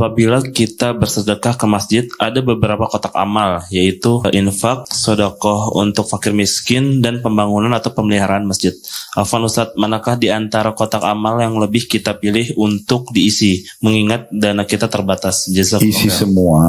apabila kita bersedekah ke masjid, ada beberapa kotak amal, yaitu infak, sedekah untuk fakir miskin, dan pembangunan atau pemeliharaan masjid. Afwan Ustadz, manakah di antara kotak amal yang lebih kita pilih untuk diisi, mengingat dana kita terbatas? Jazakallah. Isi semua.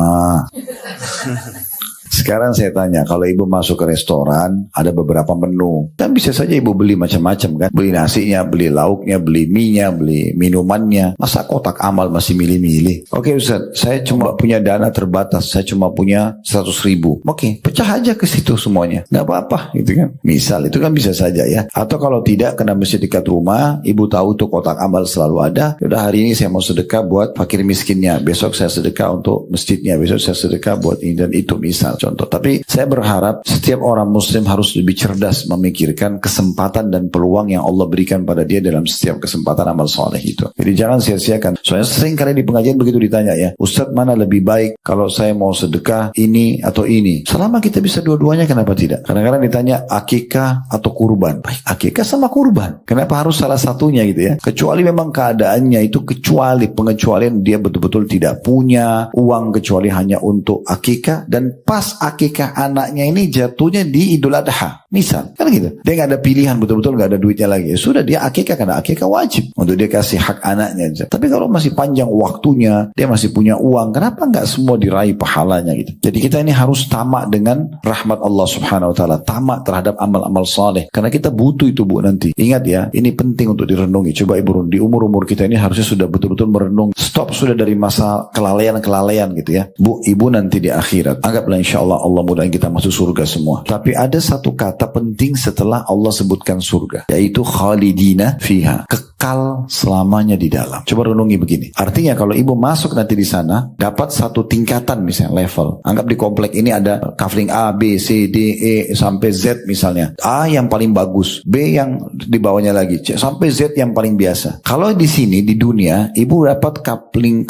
Sekarang saya tanya, kalau ibu masuk ke restoran, ada beberapa menu. Dan bisa saja ibu beli macam-macam kan. Beli nasinya, beli lauknya, beli mie-nya, beli minumannya. Masa kotak amal masih milih-milih? Oke Ustaz, saya cuma punya dana terbatas. Saya cuma punya 100.000. Oke, pecah aja ke situ semuanya. Nggak apa-apa gitu kan. Misal, itu kan bisa saja ya. Atau kalau tidak, kena masjid dekat rumah, ibu tahu tuh kotak amal selalu ada. Yaudah hari ini saya mau sedekah buat fakir miskinnya. Besok saya sedekah untuk masjidnya. Besok saya sedekah buat ini dan itu misal. Contoh. Tapi saya berharap setiap orang muslim harus lebih cerdas memikirkan kesempatan dan peluang yang Allah berikan pada dia dalam setiap kesempatan amal soleh itu. Jadi jangan sia-siakan. Soalnya sering kali di pengajian begitu ditanya ya, Ustadz mana lebih baik kalau saya mau sedekah ini atau ini? Selama kita bisa dua-duanya kenapa tidak? Kadang-kadang ditanya akikah atau kurban. Baik, akikah sama kurban. Kenapa harus salah satunya gitu ya? Kecuali memang keadaannya itu pengecualian dia betul-betul tidak punya uang kecuali hanya untuk akikah dan pas akikah anaknya ini jatuhnya di Idul Adha misal kan gitu, dia nggak ada pilihan, betul-betul nggak ada duitnya lagi, sudah dia akikah karena akikah wajib untuk dia kasih hak anaknya aja. Tapi kalau masih panjang waktunya, dia masih punya uang, kenapa nggak semua diraih pahalanya gitu? Jadi kita ini harus tamak dengan rahmat Allah Subhanahu Wa Taala, tamak terhadap amal-amal saleh, karena kita butuh itu Bu nanti. Ingat ya, ini penting untuk direnungi. Coba ibu di umur-umur kita ini harusnya sudah betul-betul merenung, stop sudah dari masa kelalaian gitu ya. Bu, ibu nanti di akhirat, anggaplah insya Allah mudahan kita masuk surga semua. Tapi ada satu kata penting setelah Allah sebutkan surga, yaitu khalidina fiha, kekal selamanya di dalam. Coba renungi begini. Artinya kalau ibu masuk nanti di sana, dapat satu tingkatan misalnya level. Anggap di komplek ini ada kafling A, B, C, D, E sampai Z misalnya. A yang paling bagus, B yang di bawahnya lagi, C sampai Z yang paling biasa. Kalau di sini di dunia, ibu dapat kafling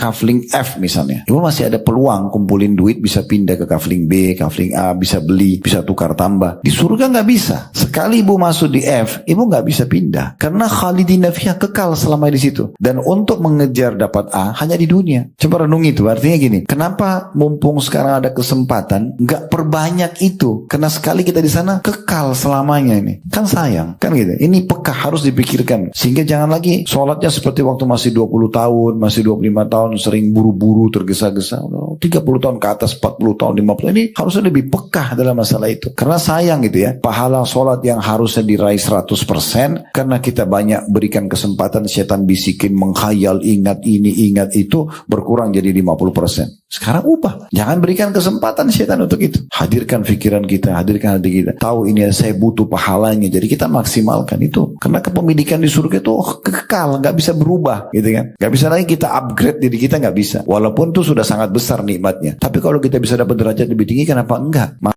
F misalnya. Ibu masih ada peluang kumpulin duit bisa pindah ke kafling B, kafling A, bisa beli, bisa tukar tambah. Di surga nggak bisa. Sekali ibu masuk di F, ibu nggak bisa pindah karena khalidina fiha, kekal selama di situ. Dan untuk mengejar dapat A hanya di dunia. Coba renungi itu. Artinya gini, kenapa mumpung sekarang ada kesempatan nggak perbanyak itu? Karena sekali kita di sana kekal selamanya ini. Kan sayang, kan gitu. Ini peka harus dipikirkan. Sehingga jangan lagi sholatnya seperti waktu masih 20 tahun, masih 25 tahun sering buru-buru tergesa-gesa. 30 tahun ke atas, 40 tahun, 50 ini harusnya lebih peka dalam masalah itu. Karena sayang gitu ya, pahala sholat yang harusnya diraih 100% karena kita banyak berikan kesempatan setan bisikin, menghayal, ingat ini, ingat itu, berkurang jadi 50%. Sekarang ubah. Jangan berikan kesempatan setan untuk itu. Hadirkan pikiran kita, hadirkan hati kita. Tahu ini saya butuh pahalanya, jadi kita maksimalkan itu. Karena kepemilikan di surga itu kekal, nggak bisa berubah gitu kan. Nggak bisa lagi kita upgrade diri kita, nggak bisa. Walaupun itu sudah sangat besar nikmatnya. Tapi kalau kita bisa dapat derajat lebih tinggi, kenapa enggak?